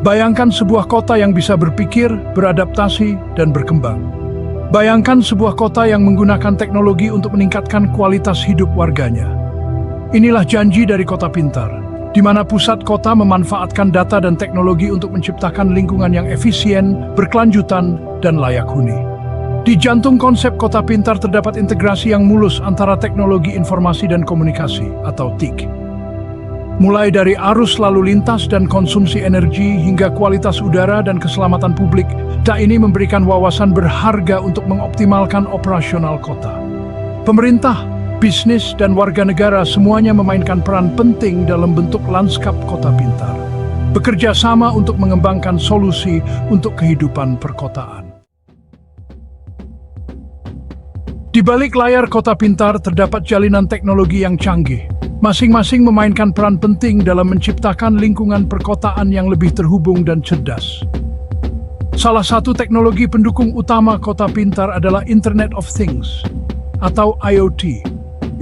Bayangkan sebuah kota yang bisa berpikir, beradaptasi, dan berkembang. Bayangkan sebuah kota yang menggunakan teknologi untuk meningkatkan kualitas hidup warganya. Inilah janji dari Kota Pintar, di mana pusat kota memanfaatkan data dan teknologi untuk menciptakan lingkungan yang efisien, berkelanjutan, dan layak huni. Di jantung konsep Kota Pintar terdapat integrasi yang mulus antara teknologi informasi dan komunikasi, atau TIK. Mulai dari arus lalu lintas dan konsumsi energi hingga kualitas udara dan keselamatan publik, data ini memberikan wawasan berharga untuk mengoptimalkan operasional kota. Pemerintah, bisnis, dan warga negara semuanya memainkan peran penting dalam bentuk lanskap Kota Pintar. Bekerja sama untuk mengembangkan solusi untuk kehidupan perkotaan. Di balik layar Kota Pintar terdapat jalinan teknologi yang canggih. Masing-masing memainkan peran penting dalam menciptakan lingkungan perkotaan yang lebih terhubung dan cerdas. Salah satu teknologi pendukung utama Kota Pintar adalah Internet of Things, atau IoT.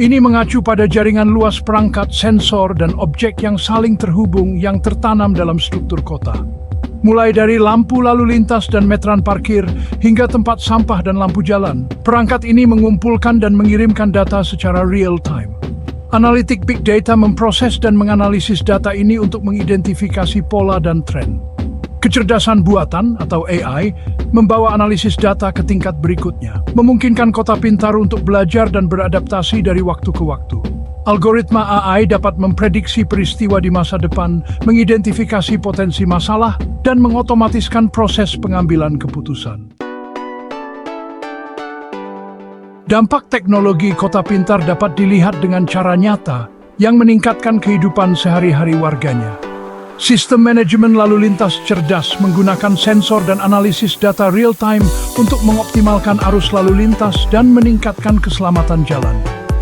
Ini mengacu pada jaringan luas perangkat, sensor, dan objek yang saling terhubung yang tertanam dalam struktur kota. Mulai dari lampu lalu lintas dan meteran parkir hingga tempat sampah dan lampu jalan, perangkat ini mengumpulkan dan mengirimkan data secara real-time. Analitik Big Data memproses dan menganalisis data ini untuk mengidentifikasi pola dan tren. Kecerdasan buatan atau AI membawa analisis data ke tingkat berikutnya, memungkinkan Kota Pintar untuk belajar dan beradaptasi dari waktu ke waktu. Algoritma AI dapat memprediksi peristiwa di masa depan, mengidentifikasi potensi masalah, dan mengotomatiskan proses pengambilan keputusan. Dampak teknologi Kota Pintar dapat dilihat dengan cara nyata yang meningkatkan kehidupan sehari-hari warganya. Sistem manajemen lalu lintas cerdas menggunakan sensor dan analisis data real-time untuk mengoptimalkan arus lalu lintas dan meningkatkan keselamatan jalan.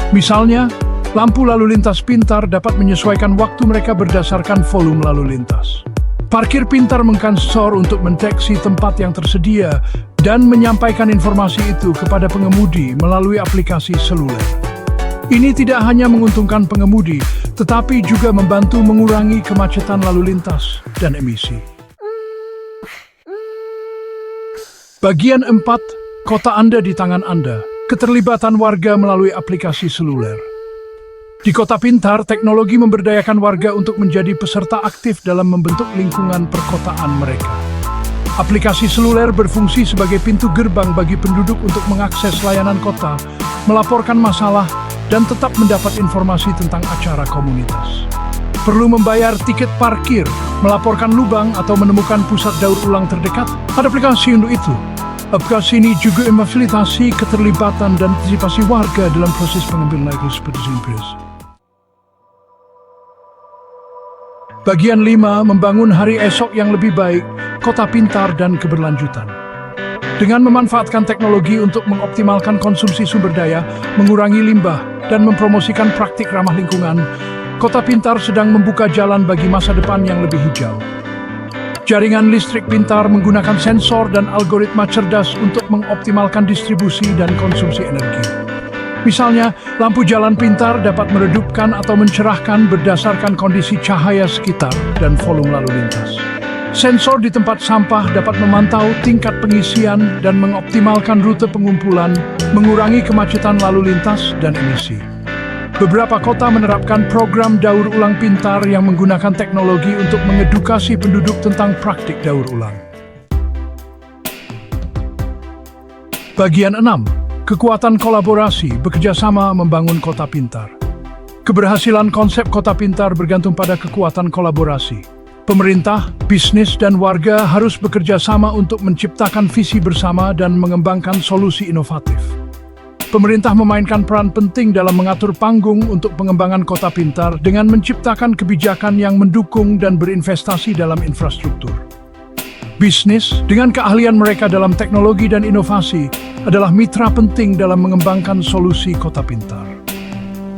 Misalnya, lampu lalu lintas pintar dapat menyesuaikan waktu mereka berdasarkan volume lalu lintas. Parkir pintar mengkonsor untuk mendeteksi tempat yang tersedia dan menyampaikan informasi itu kepada pengemudi melalui aplikasi seluler. Ini tidak hanya menguntungkan pengemudi, tetapi juga membantu mengurangi kemacetan lalu lintas dan emisi. Bagian 4, kota Anda di tangan Anda. Keterlibatan warga melalui aplikasi seluler. Di Kota Pintar, teknologi memberdayakan warga untuk menjadi peserta aktif dalam membentuk lingkungan perkotaan mereka. Aplikasi seluler berfungsi sebagai pintu gerbang bagi penduduk untuk mengakses layanan kota, melaporkan masalah, dan tetap mendapat informasi tentang acara komunitas. Perlu membayar tiket parkir, melaporkan lubang, atau menemukan pusat daur ulang terdekat? Ada aplikasi untuk itu. Aplikasi ini juga memfasilitasi keterlibatan dan partisipasi warga dalam proses pengambilan keputusan. Bagian 5, membangun hari esok yang lebih baik, Kota Pintar dan keberlanjutan. Dengan memanfaatkan teknologi untuk mengoptimalkan konsumsi sumber daya, mengurangi limbah, dan mempromosikan praktik ramah lingkungan, Kota Pintar sedang membuka jalan bagi masa depan yang lebih hijau. Jaringan listrik pintar menggunakan sensor dan algoritma cerdas untuk mengoptimalkan distribusi dan konsumsi energi. Misalnya, lampu jalan pintar dapat meredupkan atau mencerahkan berdasarkan kondisi cahaya sekitar dan volume lalu lintas. Sensor di tempat sampah dapat memantau tingkat pengisian dan mengoptimalkan rute pengumpulan, mengurangi kemacetan lalu lintas dan emisi. Beberapa kota menerapkan program daur ulang pintar yang menggunakan teknologi untuk mengedukasi penduduk tentang praktik daur ulang. Bagian 6. Kekuatan kolaborasi bekerjasama membangun Kota Pintar. Keberhasilan konsep Kota Pintar bergantung pada kekuatan kolaborasi. Pemerintah, bisnis, dan warga harus bekerja sama untuk menciptakan visi bersama dan mengembangkan solusi inovatif. Pemerintah memainkan peran penting dalam mengatur panggung untuk pengembangan Kota Pintar dengan menciptakan kebijakan yang mendukung dan berinvestasi dalam infrastruktur. Bisnis, dengan keahlian mereka dalam teknologi dan inovasi, adalah mitra penting dalam mengembangkan solusi Kota Pintar.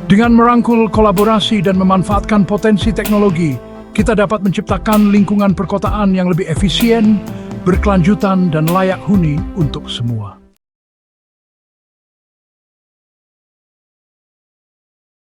Dengan merangkul kolaborasi dan memanfaatkan potensi teknologi, kita dapat menciptakan lingkungan perkotaan yang lebih efisien, berkelanjutan, dan layak huni untuk semua.